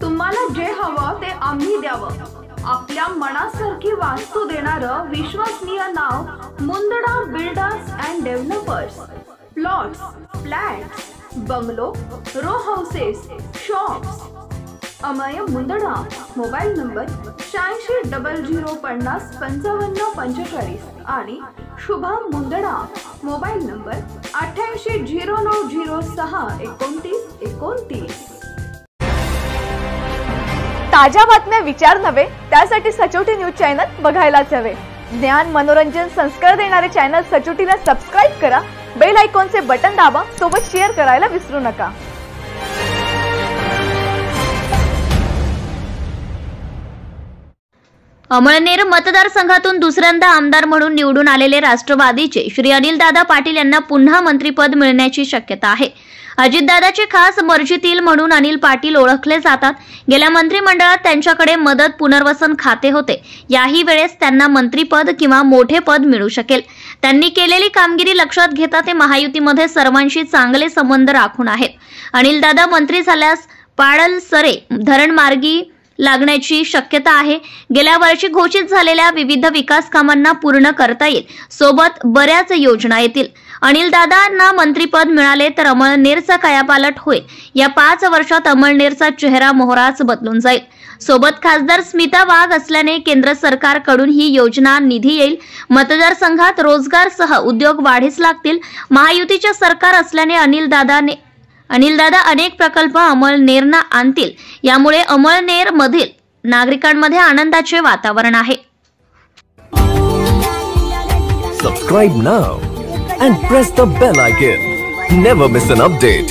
तुम्हाला जे हवं ते आम्ही द्यावं। आपल्या मनासारखी वास्तू देणारं विश्वसनीय नाव Mundada builders and developers. Plots, flats, bungalow, row houses, shops. Amay Mundada. Mobile number 8600505545 आणि शुभम मुंदडा। Mobile number 8809062929। ताज्या बातम्या विचार नव्हे त्यासाठी सचोटी न्यूज चॅनल बघायलाच हवे। ज्ञान मनोरंजन संस्कार देणारे चॅनल सचोटीला सबस्क्राइब करा, बेल आयकॉनचे बटन दाबा, सोबत शेअर करायला विसरू नका। अमळनेर मतदारसंघातून दुसऱ्यांदा आमदार म्हणून निवडून आलेले राष्ट्रवादीचे श्री अनिलदादा पाटील यांना पुन्हा मंत्रिपद मिळण्याची शक्यता आहे। अजितदादाचे खास मर्जीतील म्हणून अनिल पाटील ओळखले जातात। गेल्या मंत्रिमंडळात त्यांच्याकडे मदत पुनर्वसन खाते होते। याही वेळेस त्यांना मंत्रिपद किंवा मोठे पद मिळू शकेल। त्यांनी केलेली कामगिरी लक्षात घेता ते महायुतीमध्ये सर्वांशी चांगले संबंध राखून आहेत। अनिलदादा मंत्री झाल्यास पाडलसरे धरणमार्गी लागण्याची शक्यता आहे। गेल्या वर्षी घोषित झालेल्या विविध विकास कामांना पूर्ण करता येईल, सोबत बऱ्याच योजना येतील। अनिलदादांना मंत्रिपद मिळाले तर अमळनेरचा कायापालट होईल। या 5 वर्षात अमळनेरचा चेहरा मोहराच बदलून जाईल। सोबत खासदार स्मिता वाघ असल्याने केंद्र सरकारकडून ही योजना निधी येईल। मतदारसंघात रोजगारसह उद्योग वाढीस लागतील। महायुतीचे सरकार असल्याने अनिलदादा अनेक प्रकल्प अमळनेरना आणतील। यामुळे अमळनेर मधील नागरिकांमध्ये आनंदाचे वातावरण आहे। Subscribe now and press the bell icon. Never miss an update.